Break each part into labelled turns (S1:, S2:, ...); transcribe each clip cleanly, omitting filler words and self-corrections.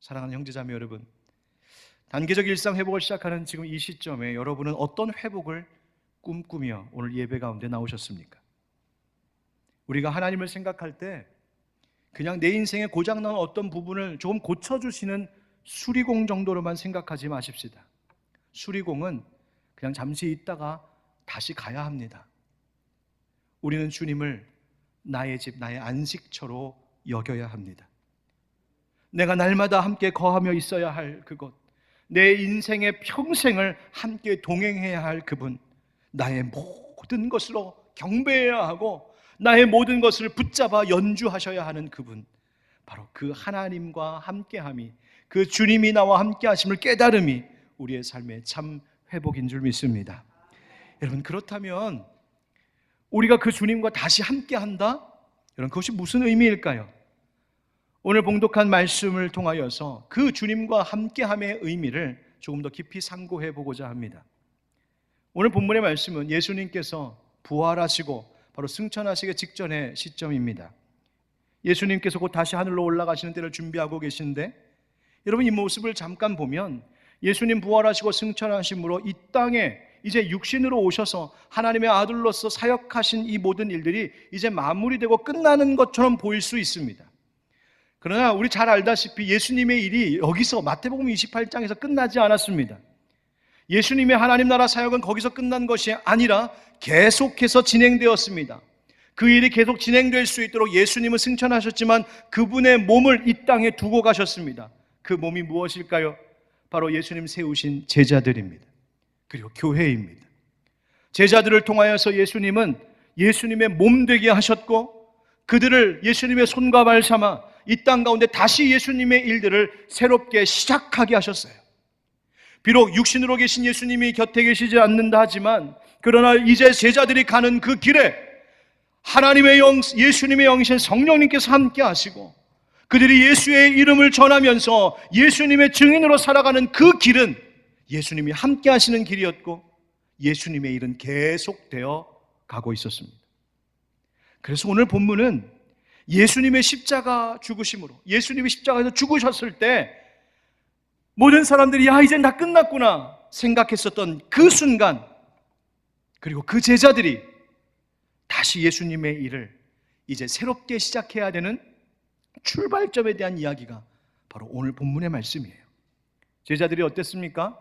S1: 사랑하는 형제자매 여러분, 단기적 일상 회복을 시작하는 지금 이 시점에 여러분은 어떤 회복을 꿈꾸며 오늘 예배 가운데 나오셨습니까? 우리가 하나님을 생각할 때 그냥 내 인생에 고장난 어떤 부분을 조금 고쳐주시는 수리공 정도로만 생각하지 마십시다. 수리공은 그냥 잠시 있다가 다시 가야 합니다. 우리는 주님을 나의 집, 나의 안식처로 여겨야 합니다. 내가 날마다 함께 거하며 있어야 할 그곳, 내 인생의 평생을 함께 동행해야 할 그분, 나의 모든 것으로 경배해야 하고 나의 모든 것을 붙잡아 연주하셔야 하는 그분, 바로 그 하나님과 함께함이, 그 주님이 나와 함께 하심을 깨달음이 우리의 삶의 참 회복인 줄 믿습니다. 여러분, 그렇다면 우리가 그 주님과 다시 함께한다? 여러분, 그것이 무슨 의미일까요? 오늘 봉독한 말씀을 통하여서 그 주님과 함께함의 의미를 조금 더 깊이 상고해 보고자 합니다. 오늘 본문의 말씀은 예수님께서 부활하시고 바로 승천하시기 직전의 시점입니다. 예수님께서 곧 다시 하늘로 올라가시는 때를 준비하고 계신데, 여러분 이 모습을 잠깐 보면 예수님 부활하시고 승천하심으로 이 땅에 이제 육신으로 오셔서 하나님의 아들로서 사역하신 이 모든 일들이 이제 마무리되고 끝나는 것처럼 보일 수 있습니다. 그러나 우리 잘 알다시피 예수님의 일이 여기서 마태복음 28장에서 끝나지 않았습니다. 예수님의 하나님 나라 사역은 거기서 끝난 것이 아니라 계속해서 진행되었습니다. 그 일이 계속 진행될 수 있도록 예수님은 승천하셨지만 그분의 몸을 이 땅에 두고 가셨습니다. 그 몸이 무엇일까요? 바로 예수님 세우신 제자들입니다. 그리고 교회입니다. 제자들을 통하여서 예수님은 예수님의 몸 되게 하셨고, 그들을 예수님의 손과 발 삼아 이 땅 가운데 다시 예수님의 일들을 새롭게 시작하게 하셨어요. 비록 육신으로 계신 예수님이 곁에 계시지 않는다 하지만, 그러나 이제 제자들이 가는 그 길에 하나님의 영, 예수님의 영이신 성령님께서 함께 하시고 그들이 예수의 이름을 전하면서 예수님의 증인으로 살아가는 그 길은 예수님이 함께 하시는 길이었고, 예수님의 일은 계속되어 가고 있었습니다. 그래서 오늘 본문은 예수님의 십자가 죽으심으로, 예수님이 십자가에서 죽으셨을 때 모든 사람들이 야, 이젠 다 끝났구나 생각했었던 그 순간, 그리고 그 제자들이 다시 예수님의 일을 이제 새롭게 시작해야 되는 출발점에 대한 이야기가 바로 오늘 본문의 말씀이에요. 제자들이 어땠습니까?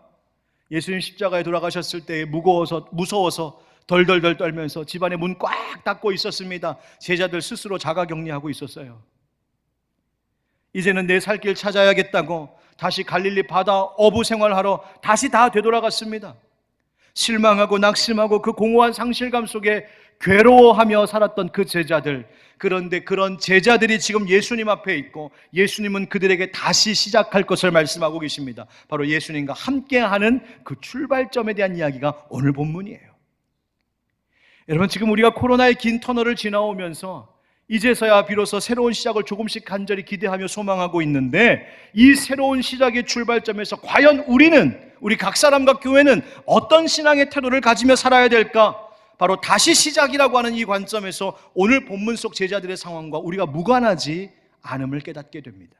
S1: 예수님 십자가에 돌아가셨을 때 무서워서 덜덜덜 떨면서 집안의 문 꽉 닫고 있었습니다. 제자들 스스로 자가격리하고 있었어요. 이제는 내 살 길 찾아야겠다고 다시 갈릴리 바다 어부 생활하러 다시 다 되돌아갔습니다. 실망하고 낙심하고 그 공허한 상실감 속에 괴로워하며 살았던 그 제자들, 그런데 그런 제자들이 지금 예수님 앞에 있고 예수님은 그들에게 다시 시작할 것을 말씀하고 계십니다. 바로 예수님과 함께하는 그 출발점에 대한 이야기가 오늘 본문이에요. 여러분, 지금 우리가 코로나의 긴 터널을 지나오면서 이제서야 비로소 새로운 시작을 조금씩 간절히 기대하며 소망하고 있는데, 이 새로운 시작의 출발점에서 과연 우리 각 사람과 교회는 어떤 신앙의 태도를 가지며 살아야 될까? 바로 다시 시작이라고 하는 이 관점에서 오늘 본문 속 제자들의 상황과 우리가 무관하지 않음을 깨닫게 됩니다.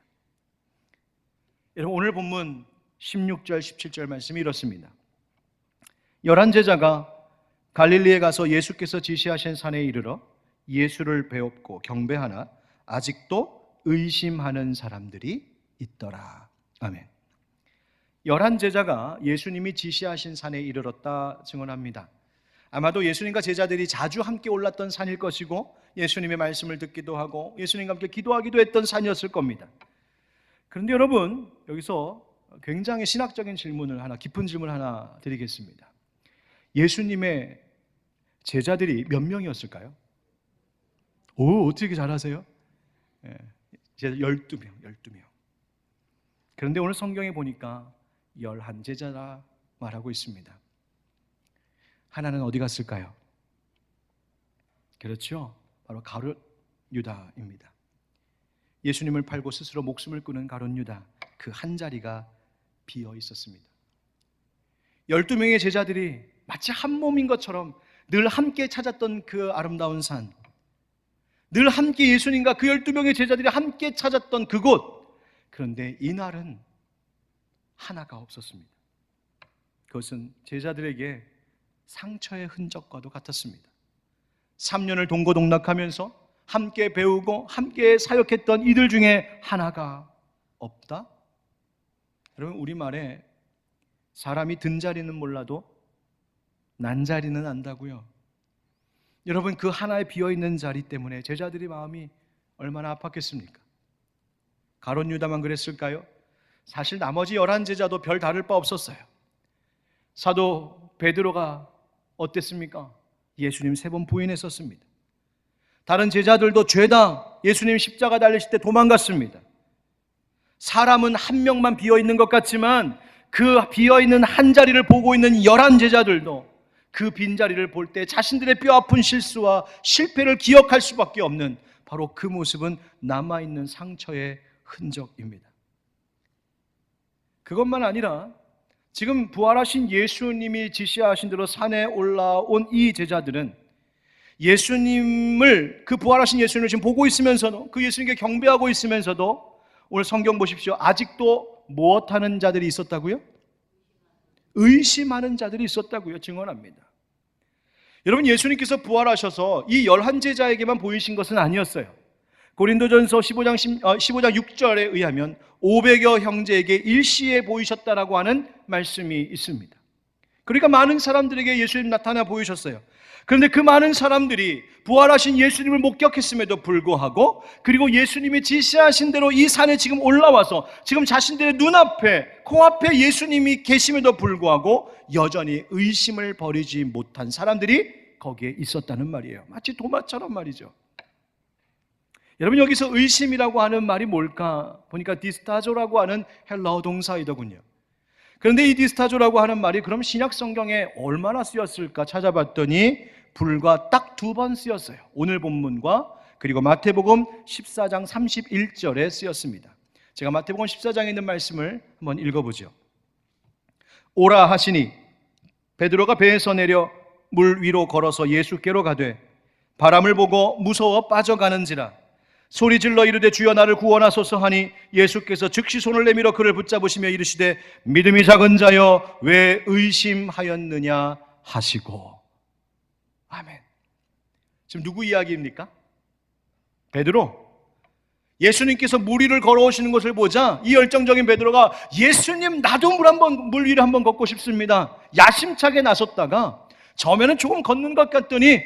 S1: 여러분, 오늘 본문 16절 17절 말씀이 이렇습니다. 11제자가 갈릴리에 가서 예수께서 지시하신 산에 이르러 예수를 배웁고 경배하나 아직도 의심하는 사람들이 있더라. 아멘. 11제자가 예수님이 지시하신 산에 이르렀다 증언합니다. 아마도 예수님과 제자들이 자주 함께 올랐던 산일 것이고 예수님의 말씀을 듣기도 하고 예수님과 함께 기도하기도 했던 산이었을 겁니다. 그런데 여러분, 여기서 굉장히 신학적인 깊은 질문 하나 드리겠습니다. 예수님의 제자들이 몇 명이었을까요? 오, 어떻게 잘하세요? 12명. 그런데 오늘 성경에 보니까 11제자라 말하고 있습니다. 하나는 어디 갔을까요? 그렇죠, 바로 가룟 유다입니다. 예수님을 팔고 스스로 목숨을 끊은 가룟 유다, 그 한 자리가 비어 있었습니다. 12명의 제자들이 마치 한 몸인 것처럼 늘 함께 찾았던 그 아름다운 산, 늘 함께 예수님과 그 12명의 제자들이 함께 찾았던 그곳, 그런데 이날은 하나가 없었습니다. 그것은 제자들에게 상처의 흔적과도 같았습니다. 3년을 동고동락하면서 함께 배우고 함께 사역했던 이들 중에 하나가 없다? 여러분, 우리말에 사람이 든 자리는 몰라도 난 자리는 안다고요. 여러분, 그 하나의 비어있는 자리 때문에 제자들의 마음이 얼마나 아팠겠습니까? 가룟 유다만 그랬을까요? 사실 나머지 11제자도 별 다를 바 없었어요. 사도 베드로가 어땠습니까? 예수님 3번 부인했었습니다. 다른 제자들도 죄다 예수님 십자가 달리실 때 도망갔습니다. 사람은 한 명만 비어있는 것 같지만 그 비어있는 한 자리를 보고 있는 11제자들도 그 빈자리를 볼 때 자신들의 뼈아픈 실수와 실패를 기억할 수밖에 없는 바로 그 모습은 남아있는 상처의 흔적입니다. 그것만 아니라 지금 부활하신 예수님이 지시하신 대로 산에 올라온 이 제자들은 예수님을, 그 부활하신 예수님을 지금 보고 있으면서도, 그 예수님께 경배하고 있으면서도 오늘 성경 보십시오. 아직도 무엇하는 자들이 있었다고요? 의심하는 자들이 있었다고요. 증언합니다. 여러분, 예수님께서 부활하셔서 이 11제자에게만 보이신 것은 아니었어요. 고린도전서 15장 6절에 의하면 500여 형제에게 일시에 보이셨다라고 하는 말씀이 있습니다. 그러니까 많은 사람들에게 예수님 나타나 보이셨어요. 그런데 그 많은 사람들이 부활하신 예수님을 목격했음에도 불구하고, 그리고 예수님이 지시하신 대로 이 산에 지금 올라와서 지금 자신들의 눈앞에, 코앞에 예수님이 계심에도 불구하고 여전히 의심을 버리지 못한 사람들이 거기에 있었다는 말이에요. 마치 도마처럼 말이죠. 여러분, 여기서 의심이라고 하는 말이 뭘까 보니까 디스타조라고 하는 헬라어 동사이더군요. 그런데 이 디스타조라고 하는 말이 그럼 신약 성경에 얼마나 쓰였을까 찾아봤더니 불과 딱 2번 쓰였어요. 오늘 본문과 그리고 마태복음 14장 31절에 쓰였습니다. 제가 마태복음 14장에 있는 말씀을 한번 읽어보죠. 오라 하시니 베드로가 배에서 내려 물 위로 걸어서 예수께로 가되 바람을 보고 무서워 빠져가는지라 소리질러 이르되 주여 나를 구원하소서 하니 예수께서 즉시 손을 내밀어 그를 붙잡으시며 이르시되 믿음이 작은 자여 왜 의심하였느냐 하시고. 아멘. 지금 누구 이야기입니까? 베드로. 예수님께서 물 위를 걸어오시는 것을 보자 이 열정적인 베드로가 예수님 나도 물 위를 한번 걷고 싶습니다. 야심차게 나섰다가 처음에는 조금 걷는 것 같더니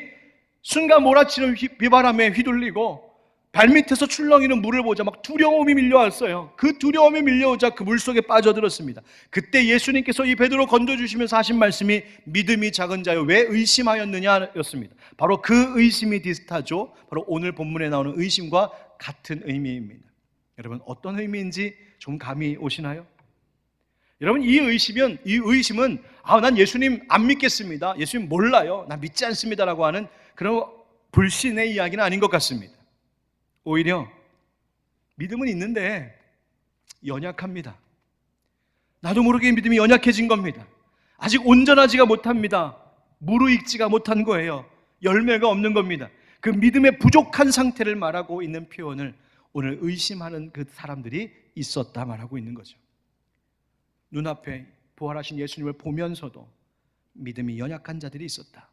S1: 순간 몰아치는 비바람에 휘둘리고 발밑에서 출렁이는 물을 보자 막 두려움이 밀려왔어요. 그 두려움이 밀려오자 그 물속에 빠져들었습니다. 그때 예수님께서 이 베드로 건져주시면서 하신 말씀이 믿음이 작은 자여 왜 의심하였느냐 였습니다. 바로 그 의심이 디스타죠. 바로 오늘 본문에 나오는 의심과 같은 의미입니다. 여러분, 어떤 의미인지 좀 감이 오시나요? 여러분, 이 의심은 난 예수님 안 믿겠습니다, 예수님 몰라요, 나 믿지 않습니다라고 하는 그런 불신의 이야기는 아닌 것 같습니다. 오히려 믿음은 있는데 연약합니다. 나도 모르게 믿음이 연약해진 겁니다. 아직 온전하지가 못합니다. 무르익지가 못한 거예요. 열매가 없는 겁니다. 그 믿음의 부족한 상태를 말하고 있는 표현을 오늘 의심하는 그 사람들이 있었다 말하고 있는 거죠. 눈앞에 부활하신 예수님을 보면서도 믿음이 연약한 자들이 있었다.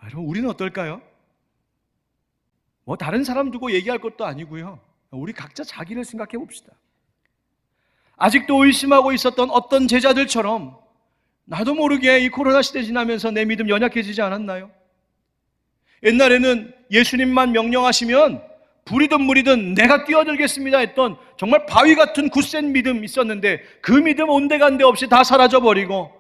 S1: 여러분, 우리는 어떨까요? 다른 사람 두고 얘기할 것도 아니고요. 우리 각자 자기를 생각해 봅시다. 아직도 의심하고 있었던 어떤 제자들처럼 나도 모르게 이 코로나 시대 지나면서 내 믿음 연약해지지 않았나요? 옛날에는 예수님만 명령하시면 불이든 물이든 내가 뛰어들겠습니다 했던 정말 바위 같은 굳센 믿음 있었는데 그 믿음 온데간데 없이 다 사라져버리고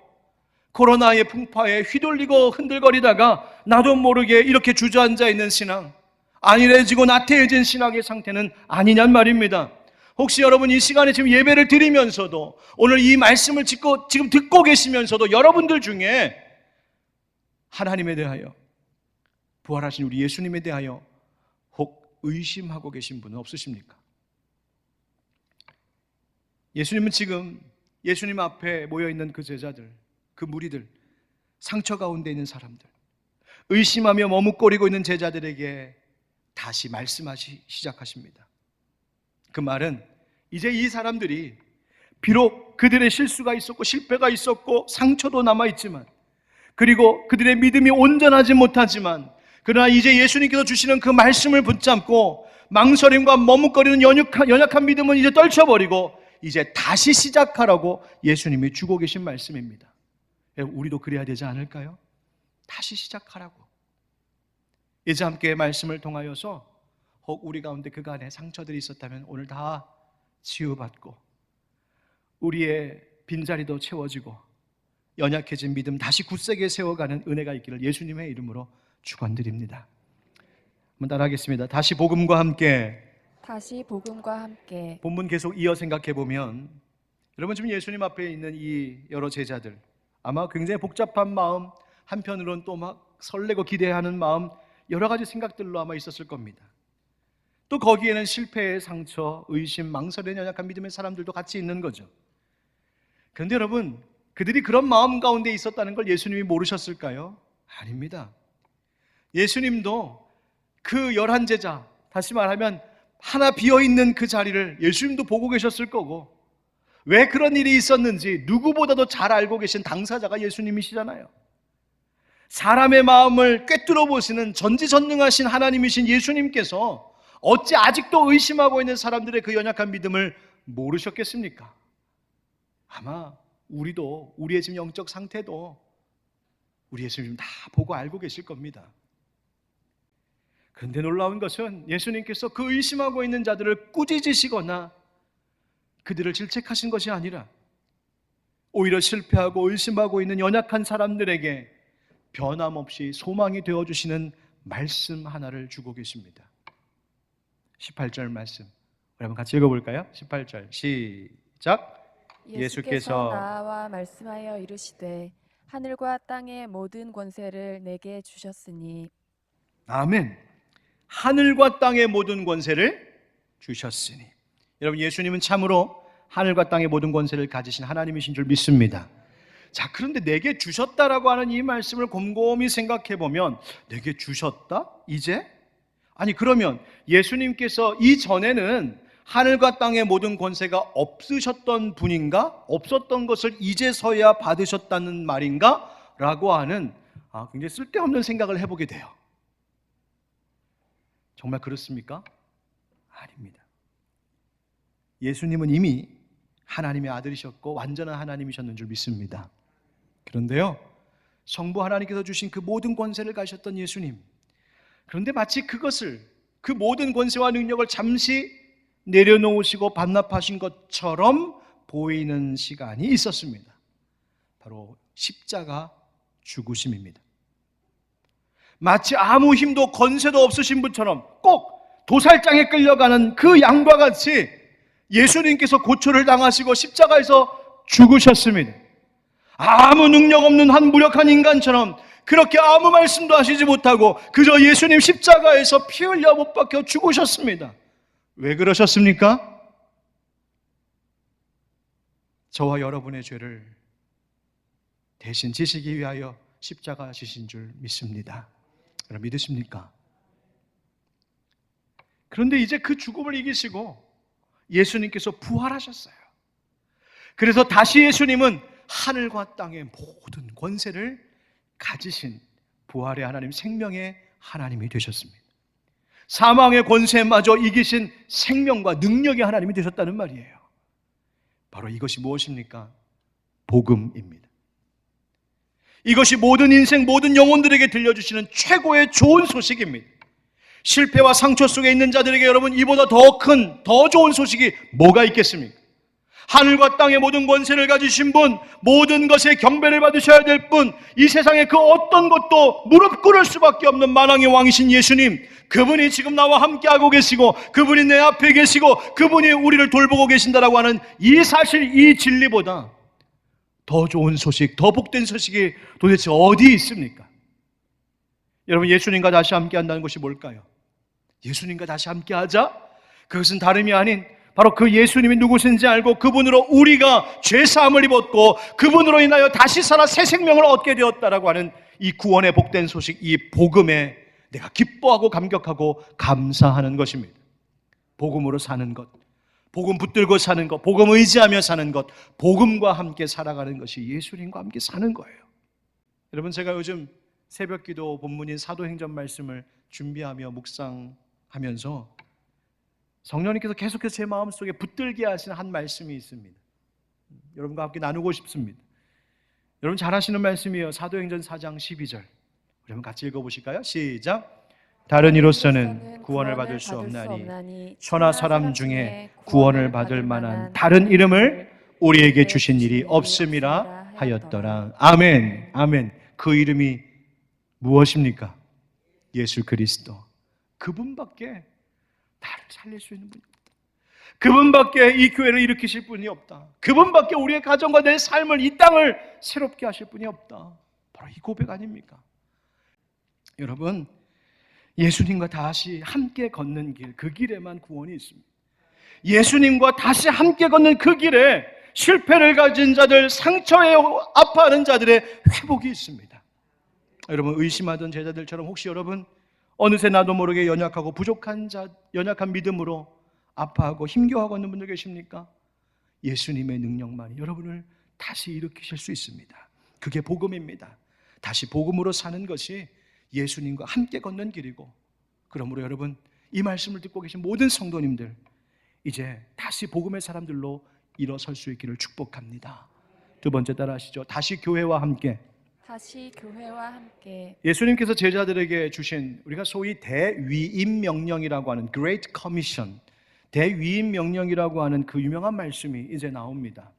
S1: 코로나의 풍파에 휘둘리고 흔들거리다가 나도 모르게 이렇게 주저앉아 있는 신앙, 안일해지고 나태해진 신앙의 상태는 아니냔 말입니다. 혹시 여러분 이 시간에 지금 예배를 드리면서도 오늘 이 말씀을 지금 듣고 계시면서도 여러분들 중에 하나님에 대하여, 부활하신 우리 예수님에 대하여 혹 의심하고 계신 분은 없으십니까? 예수님은 지금 예수님 앞에 모여있는 그 제자들, 그 무리들, 상처 가운데 있는 사람들, 의심하며 머뭇거리고 있는 제자들에게 다시 말씀하시 시작하십니다. 그 말은 이제 이 사람들이 비록 그들의 실수가 있었고 실패가 있었고 상처도 남아있지만, 그리고 그들의 믿음이 온전하지 못하지만, 그러나 이제 예수님께서 주시는 그 말씀을 붙잡고 망설임과 머뭇거리는 연약한 믿음은 이제 떨쳐버리고 이제 다시 시작하라고 예수님이 주고 계신 말씀입니다. 우리도 그래야 되지 않을까요? 다시 시작하라고. 이제 함께 말씀을 통하여서 혹 우리 가운데 그간에 상처들이 있었다면 오늘 다 치유받고 우리의 빈자리도 채워지고 연약해진 믿음 다시 굳세게 세워가는 은혜가 있기를 예수님의 이름으로 축원드립니다. 한번 따라하겠습니다. 다시 복음과 함께.
S2: 다시 복음과 함께.
S1: 본문 계속 이어 생각해 보면 여러분 지금 예수님 앞에 있는 이 여러 제자들 아마 굉장히 복잡한 마음, 한편으로는 또 막 설레고 기대하는 마음, 여러 가지 생각들로 아마 있었을 겁니다. 또 거기에는 실패의 상처, 의심, 망설이는 연약한 믿음의 사람들도 같이 있는 거죠. 그런데 여러분, 그들이 그런 마음 가운데 있었다는 걸 예수님이 모르셨을까요? 아닙니다. 예수님도 그 11제자, 다시 말하면 하나 비어있는 그 자리를 예수님도 보고 계셨을 거고, 왜 그런 일이 있었는지 누구보다도 잘 알고 계신 당사자가 예수님이시잖아요. 사람의 마음을 꿰뚫어 보시는 전지전능하신 하나님이신 예수님께서 어찌 아직도 의심하고 있는 사람들의 그 연약한 믿음을 모르셨겠습니까? 아마 우리도, 우리의 지금 영적 상태도 우리 예수님 다 보고 알고 계실 겁니다. 그런데 놀라운 것은 예수님께서 그 의심하고 있는 자들을 꾸짖으시거나 그들을 질책하신 것이 아니라 오히려 실패하고 의심하고 있는 연약한 사람들에게 변함없이 소망이 되어주시는 말씀 하나를 주고 계십니다. 18절 말씀 우리 한번 같이 읽어볼까요? 18절 시작.
S2: 예수께서 나와 말씀하여 이르시되 하늘과 땅의 모든 권세를 내게 주셨으니.
S1: 아멘. 하늘과 땅의 모든 권세를 주셨으니. 여러분, 예수님은 참으로 하늘과 땅의 모든 권세를 가지신 하나님이신 줄 믿습니다. 자, 그런데 내게 주셨다라고 하는 이 말씀을 곰곰이 생각해 보면, 내게 주셨다? 이제? 아니, 그러면 예수님께서 이전에는 하늘과 땅의 모든 권세가 없으셨던 분인가? 없었던 것을 이제서야 받으셨다는 말인가? 라고 하는 굉장히 쓸데없는 생각을 해보게 돼요. 정말 그렇습니까? 아닙니다. 예수님은 이미 하나님의 아들이셨고 완전한 하나님이셨는 줄 믿습니다. 그런데요, 성부 하나님께서 주신 그 모든 권세를 가지셨던 예수님, 그런데 마치 그것을, 그 모든 권세와 능력을 잠시 내려놓으시고 반납하신 것처럼 보이는 시간이 있었습니다. 바로 십자가 죽으심입니다. 마치 아무 힘도 권세도 없으신 분처럼 꼭 도살장에 끌려가는 그 양과 같이 예수님께서 고초를 당하시고 십자가에서 죽으셨습니다. 아무 능력 없는 한 무력한 인간처럼 그렇게 아무 말씀도 하시지 못하고 그저 예수님 십자가에서 피 흘려 못 박혀 죽으셨습니다. 왜 그러셨습니까? 저와 여러분의 죄를 대신 지시기 위하여 십자가 지신 줄 믿습니다. 여러분 믿으십니까? 그런데 이제 그 죽음을 이기시고 예수님께서 부활하셨어요. 그래서 다시 예수님은 하늘과 땅의 모든 권세를 가지신 부활의 하나님, 생명의 하나님이 되셨습니다. 사망의 권세마저 이기신 생명과 능력의 하나님이 되셨다는 말이에요. 바로 이것이 무엇입니까? 복음입니다. 이것이 모든 인생, 모든 영혼들에게 들려주시는 최고의 좋은 소식입니다. 실패와 상처 속에 있는 자들에게 여러분, 이보다 더 큰, 더 좋은 소식이 뭐가 있겠습니까? 하늘과 땅의 모든 권세를 가지신 분, 모든 것에 경배를 받으셔야 될 분, 이 세상에 그 어떤 것도 무릎 꿇을 수밖에 없는 만왕의 왕이신 예수님, 그분이 지금 나와 함께하고 계시고 그분이 내 앞에 계시고 그분이 우리를 돌보고 계신다라고 하는 이 사실, 이 진리보다 더 좋은 소식, 더 복된 소식이 도대체 어디 있습니까? 여러분, 예수님과 다시 함께한다는 것이 뭘까요? 예수님과 다시 함께하자? 그것은 다름이 아닌 바로 그 예수님이 누구신지 알고 그분으로 우리가 죄사함을 입었고 그분으로 인하여 다시 살아 새 생명을 얻게 되었다라고 하는 이 구원의 복된 소식, 이 복음에 내가 기뻐하고 감격하고 감사하는 것입니다. 복음으로 사는 것, 복음 붙들고 사는 것, 복음 의지하며 사는 것, 복음과 함께 살아가는 것이 예수님과 함께 사는 거예요. 여러분, 제가 요즘 새벽기도 본문인 사도행전 말씀을 준비하며 묵상하면서 성령님께서 계속해서 제 마음속에 붙들게 하시는 한 말씀이 있습니다. 여러분과 함께 나누고 싶습니다. 여러분 잘 아시는 말씀이에요. 사도행전 4장 12절. 여러분 같이 읽어보실까요? 시작. 다른 이로서는 구원을 받을 수 없나니 천하 사람 중에 구원을 받을 만한 다른 이름을 우리에게 주신 일이 없음이라 하였더라. 아멘. 아멘. 그 이름이 무엇입니까? 예수 그리스도. 그분밖에 나를 살릴 수 있는 분이 없다. 그분밖에 이 교회를 일으키실 분이 없다. 그분밖에 우리의 가정과 내 삶을, 이 땅을 새롭게 하실 분이 없다. 바로 이 고백 아닙니까? 여러분, 예수님과 다시 함께 걷는 길, 그 길에만 구원이 있습니다. 예수님과 다시 함께 걷는 그 길에 실패를 가진 자들, 상처에 아파하는 자들의 회복이 있습니다. 여러분, 의심하던 제자들처럼 혹시 여러분 어느새 나도 모르게 연약하고 부족한 연약한 믿음으로 아파하고 힘겨워하고 있는 분들 계십니까? 예수님의 능력만이 여러분을 다시 일으키실 수 있습니다. 그게 복음입니다. 다시 복음으로 사는 것이 예수님과 함께 걷는 길이고, 그러므로 여러분 이 말씀을 듣고 계신 모든 성도님들 이제 다시 복음의 사람들로 일어설 수 있기를 축복합니다. 두 번째 따라 하시죠. 다시 교회와 함께.
S2: 다시 교회와 함께.
S1: 예수님께서 제자들에게 주신 우리가 소위 대위임 명령이라고 하는 Great Commission, 대위임 명령이라고 하는 그 유명한 말씀이 이제 나옵니다.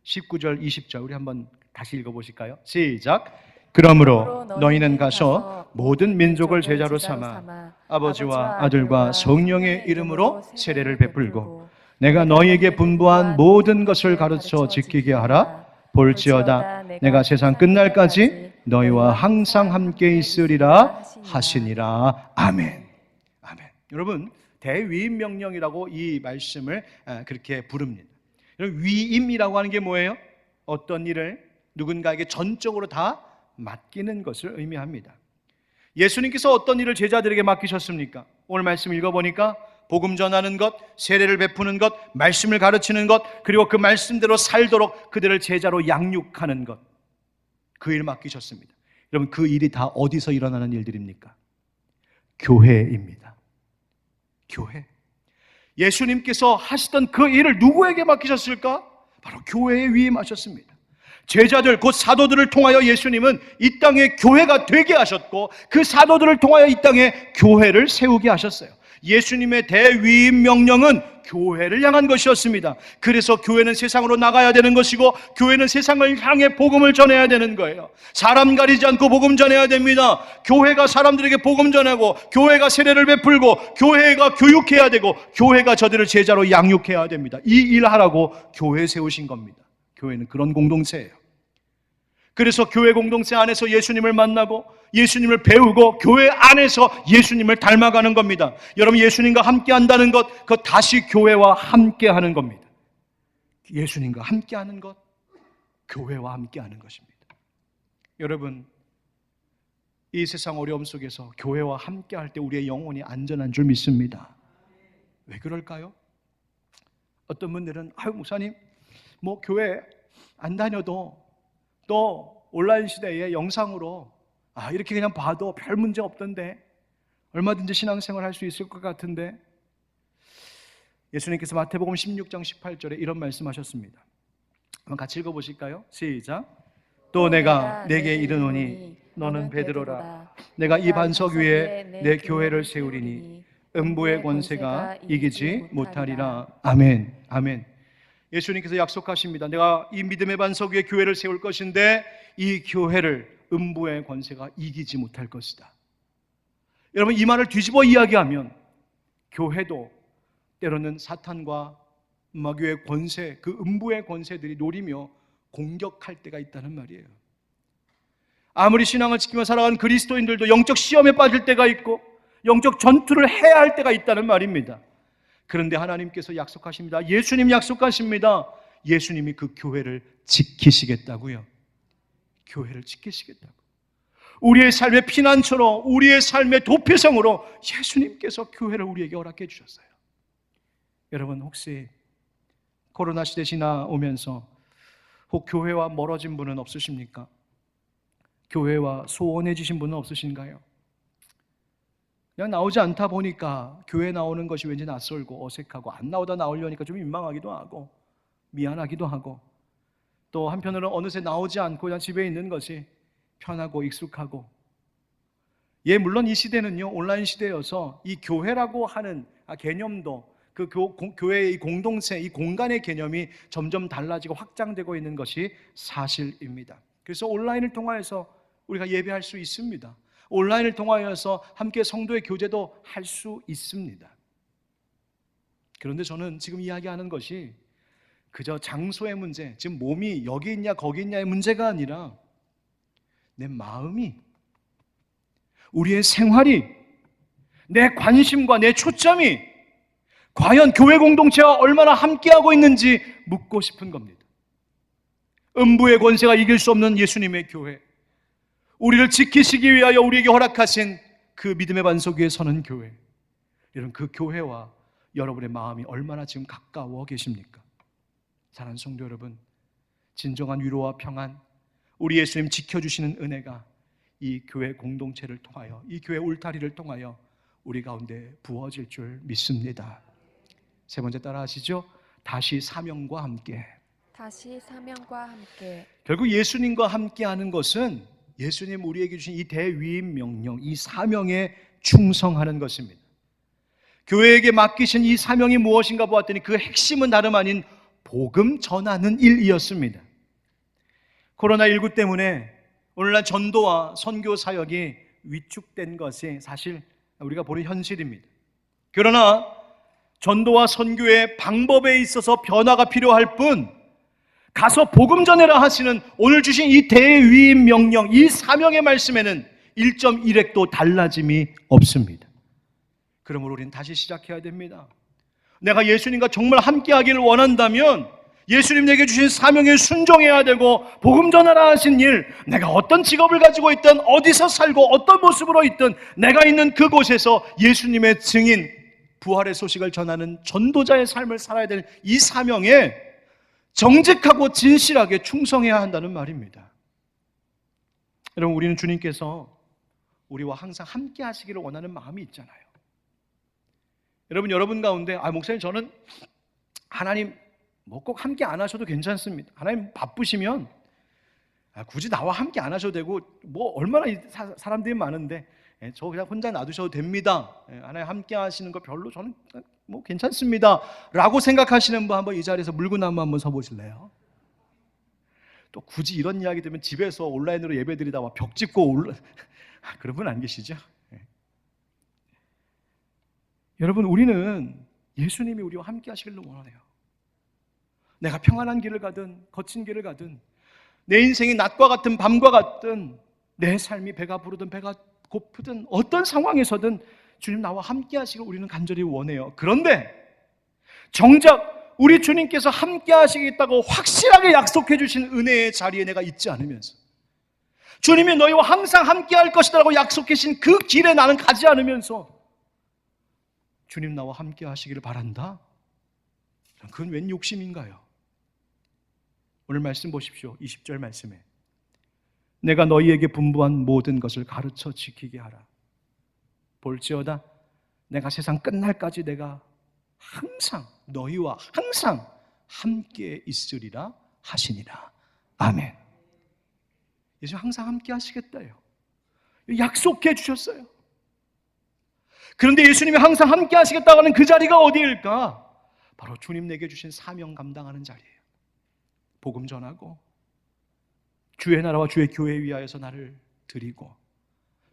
S1: 19절 20절 우리 한번 다시 읽어보실까요? 시작. 그러므로 너희는 가서 모든 민족을 제자로 삼아 아버지와 아들과 성령의 이름으로 세례를 베풀고 내가 너희에게 분부한 모든 것을 가르쳐 지키게 하라. 볼지어다 내가 세상 끝날까지 너희와 항상 함께 있으리라 하시니라. 아멘. 아멘. 여러분, 대위임 명령이라고 이 말씀을 그렇게 부릅니다. 여러분, 위임이라고 하는 게 뭐예요? 어떤 일을 누군가에게 전적으로 다 맡기는 것을 의미합니다. 예수님께서 어떤 일을 제자들에게 맡기셨습니까? 오늘 말씀 읽어보니까 복음 전하는 것, 세례를 베푸는 것, 말씀을 가르치는 것, 그리고 그 말씀대로 살도록 그들을 제자로 양육하는 것, 그 일 맡기셨습니다. 여러분, 그 일이 다 어디서 일어나는 일들입니까? 교회입니다. 교회. 예수님께서 하시던 그 일을 누구에게 맡기셨을까? 바로 교회에 위임하셨습니다. 제자들, 곧 사도들을 통하여 예수님은 이 땅에 교회가 되게 하셨고, 그 사도들을 통하여 이 땅에 교회를 세우게 하셨어요. 예수님의 대위임 명령은 교회를 향한 것이었습니다. 그래서 교회는 세상으로 나가야 되는 것이고, 교회는 세상을 향해 복음을 전해야 되는 거예요. 사람 가리지 않고 복음 전해야 됩니다. 교회가 사람들에게 복음 전하고, 교회가 세례를 베풀고, 교회가 교육해야 되고, 교회가 저들을 제자로 양육해야 됩니다. 이 일 하라고 교회 세우신 겁니다. 교회는 그런 공동체예요. 그래서 교회 공동체 안에서 예수님을 만나고 예수님을 배우고 교회 안에서 예수님을 닮아가는 겁니다. 여러분, 예수님과 함께 한다는 것, 그것 다시 교회와 함께 하는 겁니다. 예수님과 함께 하는 것, 교회와 함께 하는 것입니다. 여러분, 이 세상 어려움 속에서 교회와 함께 할 때 우리의 영혼이 안전한 줄 믿습니다. 왜 그럴까요? 어떤 분들은 목사님, 교회 안 다녀도 또 온라인 시대에 영상으로 이렇게 그냥 봐도 별 문제 없던데, 얼마든지 신앙생활 할 수 있을 것 같은데, 예수님께서 마태복음 16장 18절에 이런 말씀하셨습니다. 한번 같이 읽어보실까요? 시작. 또 내가 내게 이르노니 너는 베드로라. 내가 이 반석 위에 내 교회를 세우리니 음부의 권세가 이기지 못하리라. 아멘. 아멘. 예수님께서 약속하십니다. 내가 이 믿음의 반석 위에 교회를 세울 것인데 이 교회를 음부의 권세가 이기지 못할 것이다. 여러분, 이 말을 뒤집어 이야기하면 교회도 때로는 사탄과 마귀의 권세, 그 음부의 권세들이 노리며 공격할 때가 있다는 말이에요. 아무리 신앙을 지키며 살아간 그리스도인들도 영적 시험에 빠질 때가 있고 영적 전투를 해야 할 때가 있다는 말입니다. 그런데 하나님께서 약속하십니다. 예수님 약속하십니다. 예수님이 그 교회를 지키시겠다고요. 교회를 지키시겠다고. 우리의 삶의 피난처로, 우리의 삶의 도피성으로 예수님께서 교회를 우리에게 허락해 주셨어요. 여러분, 혹시 코로나 시대 지나오면서 혹 교회와 멀어진 분은 없으십니까? 교회와 소원해지신 분은 없으신가요? 그냥 나오지 않다 보니까 교회 나오는 것이 왠지 낯설고 어색하고 안 나오다 나오려니까 좀 민망하기도 하고 미안하기도 하고 또 한편으로는 어느새 나오지 않고 그냥 집에 있는 것이 편하고 익숙하고 물론 이 시대는요 온라인 시대여서 이 교회라고 하는 개념도 그 교회의 이 공동체, 이 공간의 개념이 점점 달라지고 확장되고 있는 것이 사실입니다. 그래서 온라인을 통하여서 우리가 예배할 수 있습니다. 온라인을 통하여서 함께 성도의 교제도 할 수 있습니다. 그런데 저는 지금 이야기하는 것이 그저 장소의 문제, 지금 몸이 여기 있냐 거기 있냐의 문제가 아니라 내 마음이, 우리의 생활이, 내 관심과 내 초점이 과연 교회 공동체와 얼마나 함께하고 있는지 묻고 싶은 겁니다. 음부의 권세가 이길 수 없는 예수님의 교회, 우리를 지키시기 위하여 우리에게 허락하신 그 믿음의 반석 위에 서는 교회, 이런 그 교회와 여러분의 마음이 얼마나 지금 가까워 계십니까? 사랑하는 성도 여러분, 진정한 위로와 평안, 우리 예수님 지켜주시는 은혜가 이 교회 공동체를 통하여, 이 교회 울타리를 통하여 우리 가운데 부어질 줄 믿습니다. 세 번째 따라 하시죠. 다시 사명과 함께.
S2: 다시 사명과 함께.
S1: 결국 예수님과 함께하는 것은 예수님 우리에게 주신 이 대위임 명령, 이 사명에 충성하는 것입니다. 교회에게 맡기신 이 사명이 무엇인가 보았더니 그 핵심은 다름 아닌 복음 전하는 일이었습니다. 코로나19 때문에 오늘날 전도와 선교 사역이 위축된 것이 사실 우리가 보는 현실입니다. 그러나 전도와 선교의 방법에 있어서 변화가 필요할 뿐, 가서 복음 전해라 하시는 오늘 주신 이 대위임 명령, 이 사명의 말씀에는 1.1획도 달라짐이 없습니다. 그러므로 우리는 다시 시작해야 됩니다. 내가 예수님과 정말 함께하기를 원한다면 예수님에게 주신 사명에 순종해야 되고, 복음 전하라 하신 일, 내가 어떤 직업을 가지고 있든 어디서 살고 어떤 모습으로 있든 내가 있는 그곳에서 예수님의 증인, 부활의 소식을 전하는 전도자의 삶을 살아야 될 이 사명에 정직하고 진실하게 충성해야 한다는 말입니다. 여러분, 우리는 주님께서 우리와 항상 함께 하시기를 원하는 마음이 있잖아요. 여러분 가운데 목사님 저는 하나님 꼭 함께 안 하셔도 괜찮습니다. 하나님 바쁘시면 굳이 나와 함께 안 하셔도 되고 얼마나 사람들이 많은데 저 그냥 혼자 놔두셔도 됩니다. 하나님 함께 하시는 거 별로 저는 괜찮습니다 라고 생각하시는 분 한번 이 자리에서 물구나무 한번 서보실래요? 또 굳이 이런 이야기 들으면 집에서 온라인으로 예배 드리다 벽 짚고 그런 분 안 계시죠? 여러분, 우리는 예수님이 우리와 함께 하시기를 원하네요. 내가 평안한 길을 가든 거친 길을 가든 내 인생이 낮과 같은 밤과 같든 내 삶이 배가 부르든 배가 고프든 어떤 상황에서든 주님 나와 함께 하시길 우리는 간절히 원해요. 그런데 정작 우리 주님께서 함께 하시겠다고 확실하게 약속해 주신 은혜의 자리에 내가 있지 않으면서, 주님이 너희와 항상 함께 할 것이라고 약속해 주신 그 길에 나는 가지 않으면서 주님 나와 함께 하시기를 바란다? 그건 웬 욕심인가요? 오늘 말씀 보십시오. 20절 말씀에 내가 너희에게 분부한 모든 것을 가르쳐 지키게 하라. 볼지어다 내가 세상 끝날까지 내가 항상 너희와 항상 함께 있으리라 하시니라. 아멘. 예수 항상 함께 하시겠다요. 약속해 주셨어요. 그런데 예수님이 항상 함께 하시겠다고 하는 그 자리가 어디일까? 바로 주님 내게 주신 사명 감당하는 자리예요. 복음 전하고 주의 나라와 주의 교회 위하여서 나를 드리고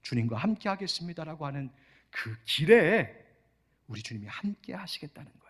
S1: 주님과 함께 하겠습니다라고 하는 그 길에 우리 주님이 함께 하시겠다는 거예요.